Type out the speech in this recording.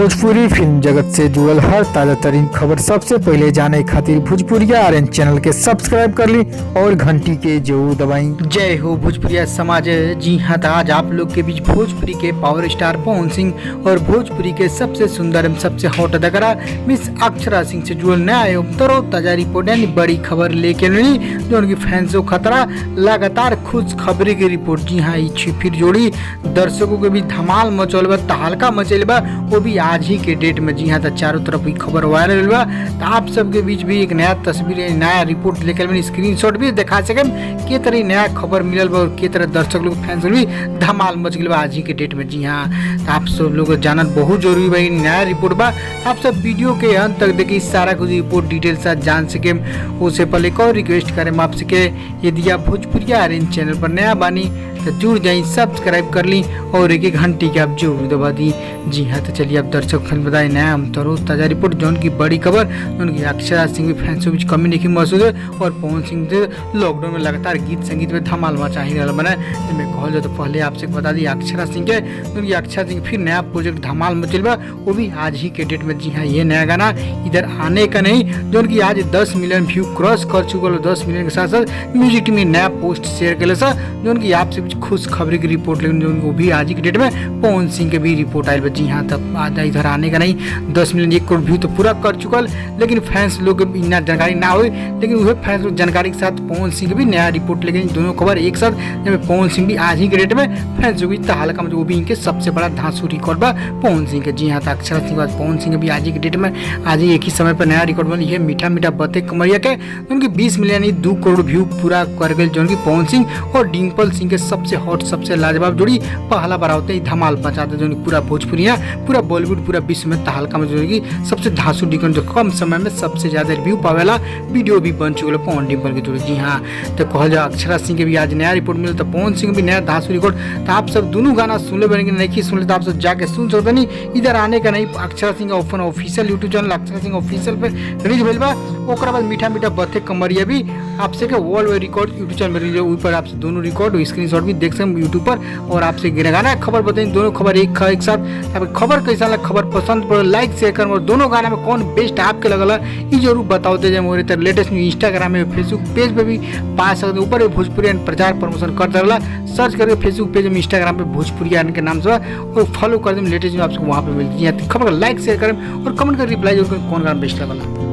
Bhojpuri film जगत से जुड़ल हर ताजा तरीन खबर सबसे पहले जाने खातिर भोजपुरिया आर्यन चैनल के सब्सक्राइब कर ली और घंटी के जरूर दबाई। जय हो भोजपुरिया समाज। जी हाँ, तो आज आप लोग के बीच भोजपुरी के पावर स्टार पवन सिंह और भोजपुरी के सबसे सुंदर एवं सबसे हॉट अदाकारा मिस अक्षरा सिंह से जुड़ल नया एवं तरोताजा रिपोर्ट यानी बड़ी खबर लेके मिली जो उनकी फैंस को खतरा लगातार खुश खबरी की रिपोर्ट। जी हाँ, फिर जोड़ी दर्शकों के भी धमाल मचल बा, तहलका मचल बा, वो भी आज ही के डेट में। जी हाँ, तो चारों तरफ ही खबर वायरल हुआ। तो आप सबके बीच भी एक नया तस्वीर नया रिपोर्ट लेकर मैंने स्क्रीनशॉट भी दिखा सके के तरह नया खबर मिलल बा और के तरह दर्शक लोग फैंस भी धमाल मच गई बा आज ही के डेट में। जी हाँ, तो आप सब लोग जानना बहुत जरूरी बा, नया रिपोर्ट बा। आप सब वीडियो के अंत तक देखिए, सारा कुछ रिपोर्ट डिटेल साथ जान सके। उससे पहले एक और रिक्वेस्ट करें आपसे के यदि आप भोजपुरिया आर्यन चैनल पर नया बानी तो जुड़ जाइए, सब्सक्राइब कर ली और एक घंटी के आप जरूर दबा दी। जी हाँ, तो चलिए अब दर्शक फिल्म बताए नया हम ताजा रिपोर्ट जो उनकी बड़ी खबर उनकी अक्षरा सिंह भी फैंस के बीच कमी नहीं महसूस है और पवन सिंह से लॉकडाउन में लगातार गीत संगीत में धमाल मचा ही रहा बना। मैं कहल जाए तो पहले आपसे बता दी अक्षरा सिंह के उनकी अक्षरा सिंह फिर नया प्रोजेक्ट धमाल मचल बा, वो भी आज ही के डेट में। जी हाँ, ये नया गाना इधर आने का नहीं जो उनकी आज 10 मिलियन व्यू क्रॉस कर चुका है। 10 मिलियन के साथ साथ म्यूजिक टीम ने नया पोस्ट शेयर कर जो उनकी आपसे खुश खबरी की रिपोर्ट लेकिन जो भी आज की डेट में पवन सिंह के भी रिपोर्ट आई। जी हाँ, तब आज इधर आने का नहीं 10 मिलियन 1 करोड़ व्यू तो पूरा कर चुकल, लेकिन फैंस लोग इतना जानकारी ना हुई, लेकिन वह फैंस लोग जानकारी के साथ पवन सिंह भी नया रिपोर्ट लेकिन दोनों खबर एक साथ जब पवन सिंह भी आज ही के डेट में फैंस भी तहलका में, वो भी इनके सबसे बड़ा धांसू रिकॉर्ड बा पवन सिंह के। जी हाँ, तो अक्षरा सिंह बाद पवन सिंह भी आज ही के डेट में आज ही एक ही समय पर नया रिकॉर्ड बनी है मीठा मीठा बते कमरिया के उनकी 20 मिलियन 2 करोड़ व्यू पूरा कर गए जो उनकी पवन सिंह और डिम्पल सिंह के सबसे हॉट सबसे लाजवाब जोड़ी पहला बार होते ही धमाल मचाते जो पूरा भोजपुरिया पूरा बॉलीवुड पूरा विश्व में तहलका में जो सबसे धांसू डिकन जो कम समय में सबसे ज्यादा रिव्यू पावेला वीडियो भी बन चुके पवन डिम्पल की जोड़ी। जी हाँ, तो कहल जाए अक्षरा सिंह के भी आज नया रिपोर्ट मिले तो पवन सिंह भी नया धांसू रिकॉर्ड। तो आप सब दोनों गाना सुन ले बने नहीं सुन ले तो आप सब जाके सुन सकते नहीं, इधर आने का नहीं। Akshara Singh open official YouTube channel Akshara Singh official पे रिलीज भेल बा। ओकरा बाद मीठा मीठा बथे कमरिया भी आपसे के वर्ल्ड रिकॉर्ड यूट्यूब चैनल में रिलीज ऊपर आप दोनों रिकॉर्ड स्क्रीनशॉट भी देख सकते यूट्यूब पर। और आपसे गाना खबर बताएं दोनों खबर एक साथ। खबर कैसा लगा, खबर पसंद पड़े लाइक शेयर कर और दोनों गाना में कौन बेस्ट आपके लगल ये जरूर बताओते जाए। मोरे तरह लेटेस्ट न्यूज इंस्टाग्राम में फेसबुक पेज पे भी पा सकते ऊपर भोजपुरी प्रचार प्रमोशन करता रहा। सर्च करके फेसबुक पेज में इंस्टाग्राम पे भोजपुरी के नाम से और फॉलो कर दें, लेटेस्ट न्यूज आपको वहाँ पे मिलती है। खबर लाइक शेयर करें और कमेंट कर रिप्लाई जरूर करें कौन गाना बेस्ट लगल।